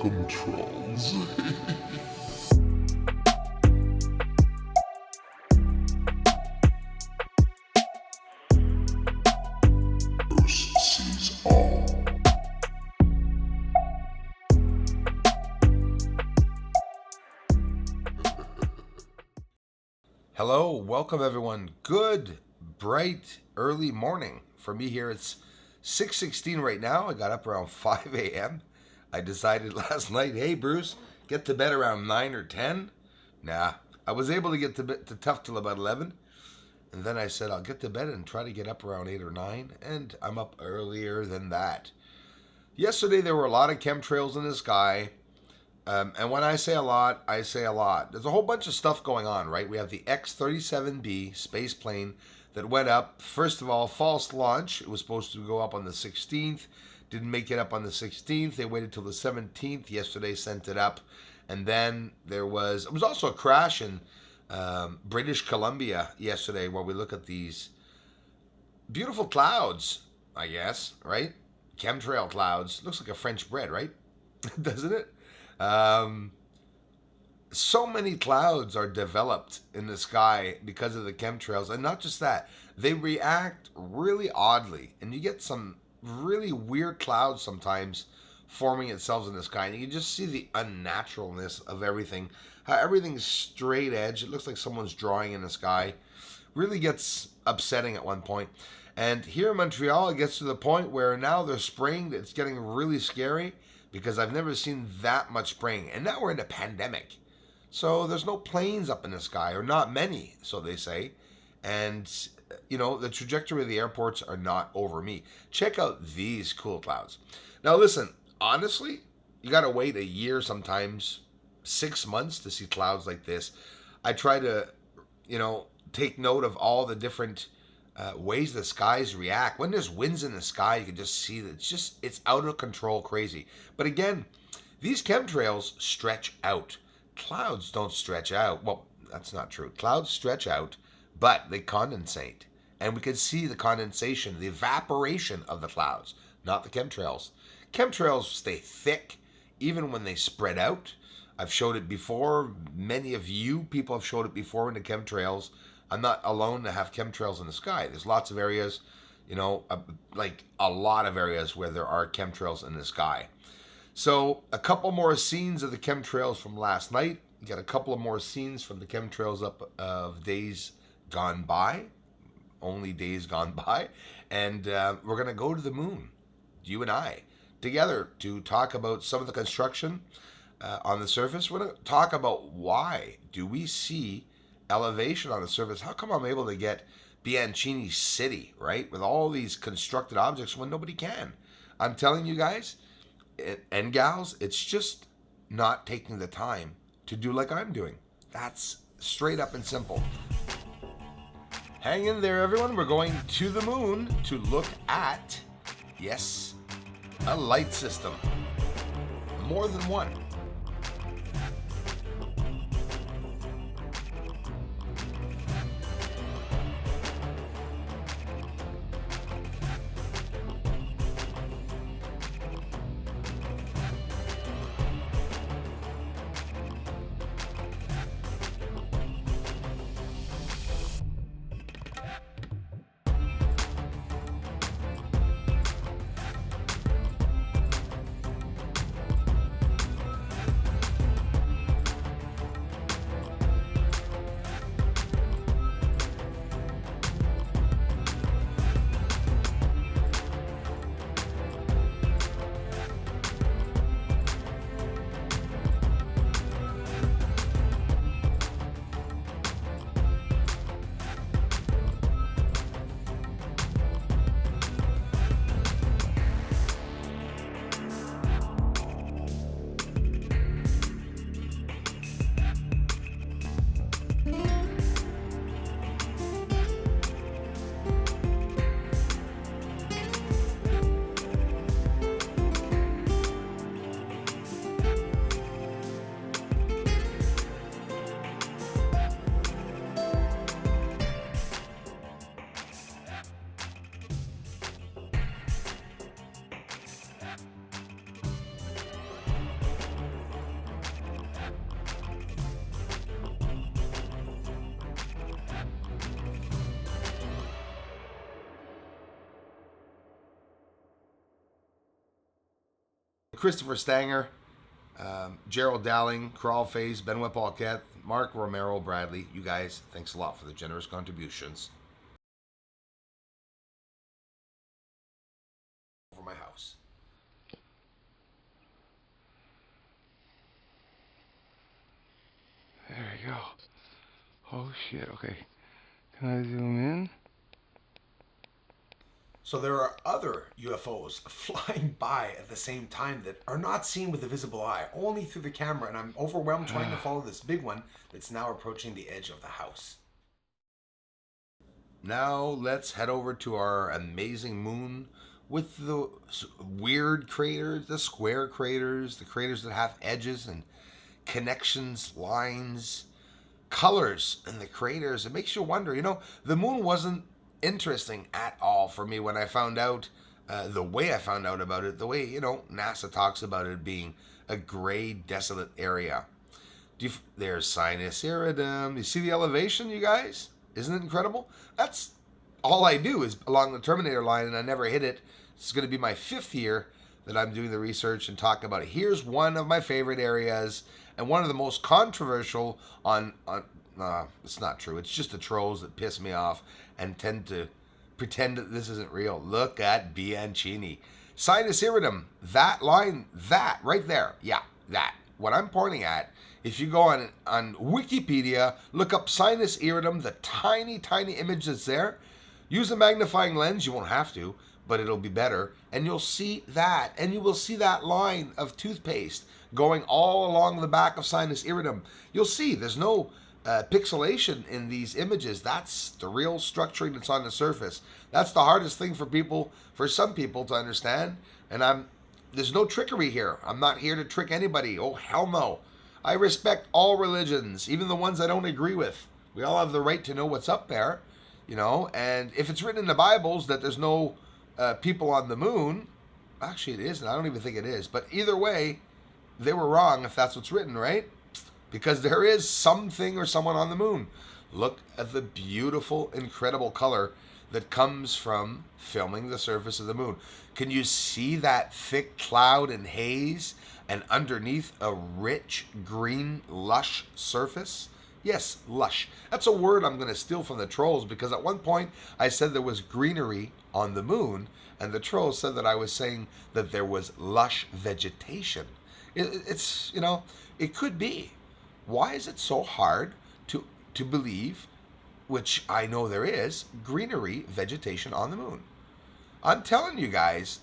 Chemtrails. First sees all. Hello, welcome everyone. Good, bright, early morning. For me here, it's 6:16 right now. I got up around 5 a.m. I decided last night, hey Bruce, get to bed around 9 or 10. Nah, I was able to get to tough till about 11. And then I said, I'll get to bed and try to get up around 8 or 9. And I'm up earlier than that. Yesterday, there were a lot of chemtrails in the sky. And when I say a lot, I say a lot. There's a whole bunch of stuff going on, right? We have the X-37B space plane that went up. First of all, false launch. It was supposed to go up on the 16th. Didn't make it up on the 16th. They waited till the 17th. Yesterday sent it up. And then it was also a crash in British Columbia yesterday where we look at these beautiful clouds, I guess, right? Chemtrail clouds. Looks like a French bread, right? Doesn't it? So many clouds are developed in the sky because of the chemtrails, and not just that, they react really oddly, and you get some really weird clouds sometimes forming itself in the sky, and you can just see the unnaturalness of everything, how everything's straight edge. It looks like someone's drawing in the sky. Really gets upsetting at one point. And here in Montreal, it gets to the point where now they're spraying. It's getting really scary because I've never seen that much spraying. And now we're in a pandemic. So there's no planes up in the sky, or not many, so they say. And, you know, the trajectory of the airports are not over me. Check out these cool clouds. Now listen, honestly, you got to wait a year, sometimes 6 months to see clouds like this. I try to, take note of all the different ways the skies react. When there's winds in the sky, you can just see that it's out of control crazy. But again, these chemtrails stretch out. Clouds don't stretch out. Well, that's not true. Clouds stretch out, but they condensate. And we can see the condensation, the evaporation of the clouds, not the chemtrails. Chemtrails stay thick even when they spread out. I've showed it before. Many of you people have showed it before in the chemtrails. I'm not alone to have chemtrails in the sky. There's lots of areas, like a lot of areas where there are chemtrails in the sky. So a couple more scenes of the chemtrails from last night. You got a couple of more scenes from the chemtrails up of days gone by, only days gone by. And we're going to go to the moon, you and I, together to talk about some of the construction on the surface. We're going to talk about why do we see elevation on the surface. How come I'm able to get Bianchini City, right, with all these constructed objects when nobody can? I'm telling you guys and gals, it's just not taking the time to do like I'm doing. That's straight up and simple. Hang in there, everyone. We're going to the moon to look at, yes, a light system. More than one. Christopher Stanger, Gerald Dowling, Crawlface, Benoit Paquette, Mark Romero, Bradley. You guys, thanks a lot for the generous contributions. Over my house. There we go. Oh shit, okay. Can I zoom in? So there are other UFOs flying by at the same time that are not seen with the visible eye, only through the camera, and I'm overwhelmed trying to follow this big one that's now approaching the edge of the house. Now let's head over to our amazing moon with the weird craters, the square craters, the craters that have edges and connections, lines, colors in the craters. It makes you wonder, the moon wasn't interesting at all for me when I found out, the way I found out about it, the way, NASA talks about it being a gray, desolate area. There's Sinus Iridum. You see the elevation, you guys? Isn't it incredible? That's all I do is along the Terminator line, and I never hit it. It's going to be my 5th year that I'm doing the research and talking about it. Here's one of my favorite areas and one of the most controversial on it's not true. It's just the trolls that piss me off and tend to pretend that this isn't real. Look at Bianchini. Sinus Iridum, that line, that right there. Yeah, that. What I'm pointing at, if you go on Wikipedia, look up Sinus Iridum, the tiny, tiny image that's there. Use a magnifying lens. You won't have to, but it'll be better. And you'll see that. And you will see that line of toothpaste going all along the back of Sinus Iridum. You'll see there's no pixelation in these images. That's the real structuring that's on the surface. That's the hardest thing for some people to understand. And there's no trickery here. I'm not here to trick anybody. Oh, hell no. I respect all religions, even the ones I don't agree with. We all have the right to know what's up there, and if it's written in the Bibles that there's no people on the moon, actually it isn't. I don't even think it is. But either way, they were wrong if that's what's written, right? Because there is something or someone on the moon. Look at the beautiful, incredible color that comes from filming the surface of the moon. Can you see that thick cloud and haze and underneath a rich, green, lush surface? Yes, lush. That's a word I'm going to steal from the trolls, because at one point I said there was greenery on the moon, and the trolls said that I was saying that there was lush vegetation. It's it could be. Why is it so hard to believe, which I know there is, greenery, vegetation on the moon? I'm telling you guys,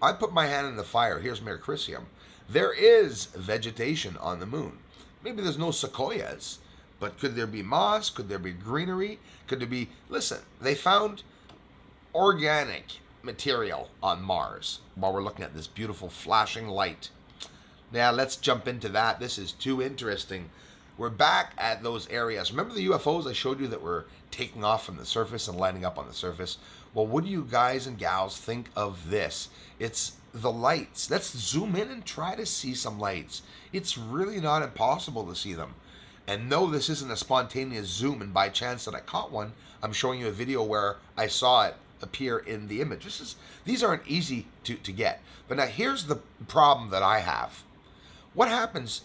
I put my hand in the fire. Here's Mercuricium. There is vegetation on the moon. Maybe there's no sequoias, but could there be moss? Could there be greenery? Could there be... Listen, they found organic material on Mars while we're looking at this beautiful flashing light. Now, let's jump into that. This is too interesting. We're back at those areas. Remember the UFOs I showed you that were taking off from the surface and landing up on the surface? Well, what do you guys and gals think of this? It's the lights. Let's zoom in and try to see some lights. It's really not impossible to see them. And no, this isn't a spontaneous zoom, and by chance that I caught one, I'm showing you a video where I saw it appear in the image. These aren't easy to get. But now here's the problem that I have. What happens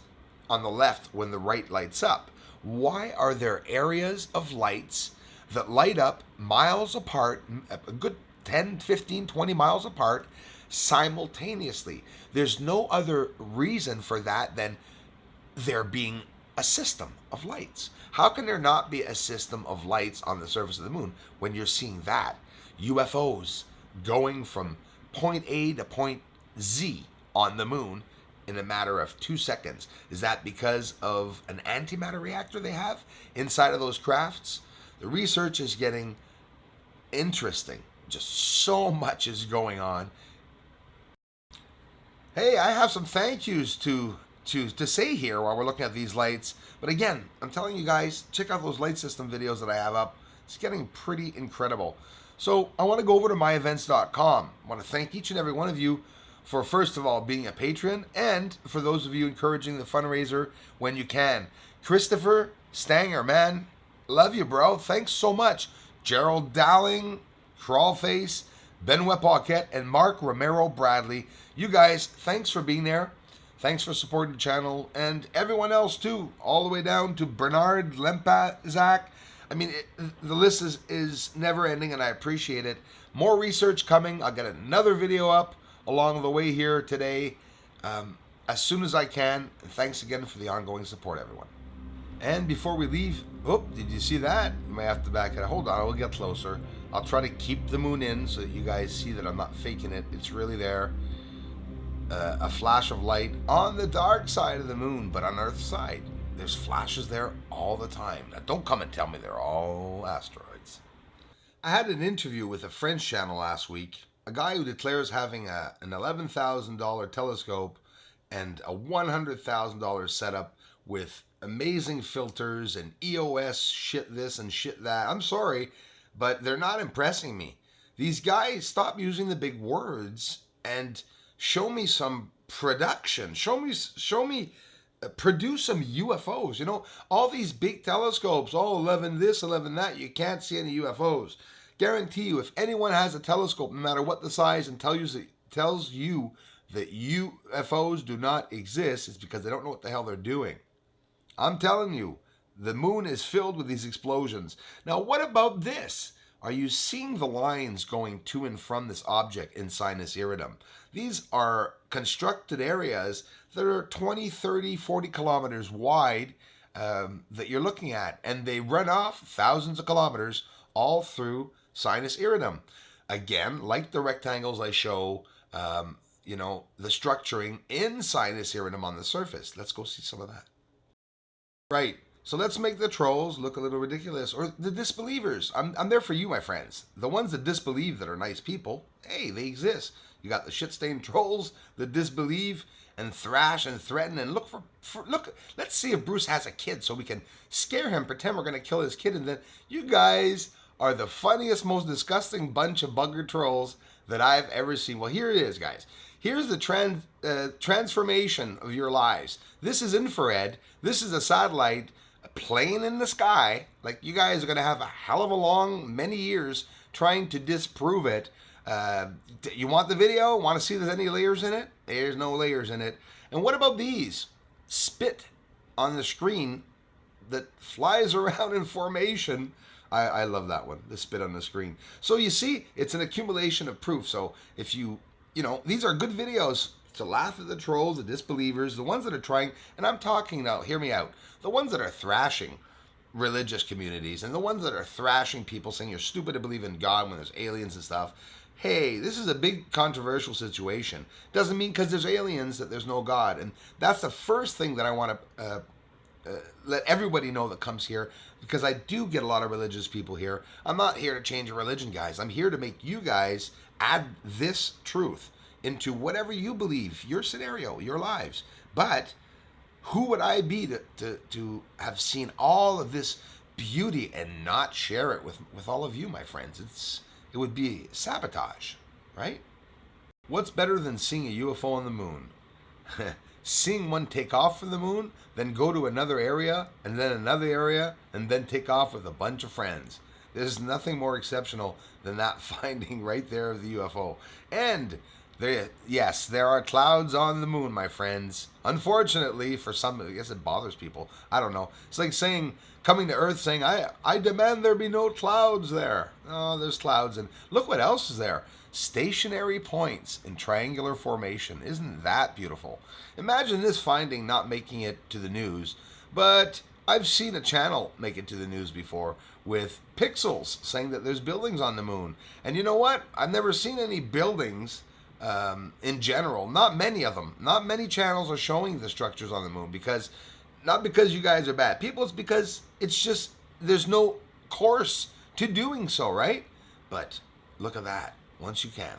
on the left when the right lights up? Why are there areas of lights that light up miles apart, a good 10, 15, 20 miles apart, simultaneously? There's no other reason for that than there being a system of lights. How can there not be a system of lights on the surface of the moon when you're seeing that? UFOs going from point A to point Z on the moon in a matter of 2 seconds. Is that because of an antimatter reactor they have inside of those crafts? The research is getting interesting. Just so much is going on. Hey, I have some thank yous to say here while we're looking at these lights. But again, I'm telling you guys, check out those light system videos that I have up. It's getting pretty incredible. So I want to go over to myevents.com. I want to thank each and every one of you for, first of all, being a patron, and for those of you encouraging the fundraiser when you can. Christopher Stanger, man, love you, bro. Thanks so much. Gerald Dowling, Crawlface, Benoit Paquette, and Mark Romero Bradley. You guys, thanks for being there. Thanks for supporting the channel, and everyone else too, all the way down to Bernard Lempazak. I mean, the list is never ending, and I appreciate it. More research coming. I'll get another video up along the way here today as soon as I can. And thanks again for the ongoing support, everyone. And before we leave, oh, did you see that? You might have to back it. Hold on, we'll get closer. I'll try to keep the moon in so that you guys see that I'm not faking it. It's really there. A flash of light on the dark side of the moon, but on Earth's side, there's flashes there all the time. Now, don't come and tell me they're all asteroids. I had an interview with a French channel last week, a guy who declares having an $11,000 telescope and a $100,000 setup with amazing filters and EOS shit this and shit that. I'm sorry, but they're not impressing me. These guys, stop using the big words and show me some production. Show me, produce some UFOs. You know, all these big telescopes, all 11 this, 11 that, you can't see any UFOs. Guarantee you, if anyone has a telescope, no matter what the size, and tells you that UFOs do not exist, it's because they don't know what the hell they're doing. I'm telling you, the moon is filled with these explosions. Now, what about this? Are you seeing the lines going to and from this object in Sinus Iridum? These are constructed areas that are 20, 30, 40 kilometers wide that you're looking at. And they run off thousands of kilometers all through Sinus Iridum. Again, like the rectangles I show, you know, the structuring in Sinus Iridum on the surface. Let's go see some of that. Right. So let's make the trolls look a little ridiculous, or the disbelievers. I'm there for you, my friends. The ones that disbelieve that are nice people, hey, they exist. You got the shit-stained trolls that disbelieve and thrash and threaten and look look. Let's see if Bruce has a kid so we can scare him, pretend we're going to kill his kid, and then you guys are the funniest, most disgusting bunch of bugger trolls that I've ever seen. Well, here it is, guys. Here's the transformation of your lives. This is infrared. This is a satellite plane in the sky. Like, you guys are going to have a hell of a long, many years trying to disprove it. You want the video? Want to see if there's any layers in it? There's no layers in it. And what about these? Spit on the screen that flies around in formation. I love that one, the spit on the screen. So you see, it's an accumulation of proof. So if you know, these are good videos to laugh at the trolls, the disbelievers, the ones that are trying, and I'm talking now, hear me out, the ones that are thrashing religious communities and the ones that are thrashing people saying you're stupid to believe in God when there's aliens and stuff. Hey, this is a big controversial situation. Doesn't mean because there's aliens that there's no God. And that's the first thing that I want to let everybody know that comes here, because I do get a lot of religious people here. I'm not here to change a religion, guys. I'm here to make you guys add this truth into whatever you believe, your scenario, your lives. But who would I be to have seen all of this beauty and not share it with all of you, my friends? It would be sabotage, right? What's better than seeing a UFO on the moon? Seeing one take off from the moon, then go to another area, and then another area, and then take off with a bunch of friends. There's nothing more exceptional than that finding right there of the UFO. And yes, there are clouds on the moon, my friends. Unfortunately, for some, I guess it bothers people. I don't know. It's like saying, coming to Earth saying, I demand there be no clouds there. Oh, there's clouds. And look what else is there. Stationary points in triangular formation. Isn't that beautiful? Imagine this finding not making it to the news, but I've seen a channel make it to the news before with pixels saying that there's buildings on the moon. And you know what? I've never seen any buildings in general. Not many of them. Not many channels are showing the structures on the moon, because not because you guys are bad people, it's because it's just there's no course to doing so, right? But look at that. Once you can.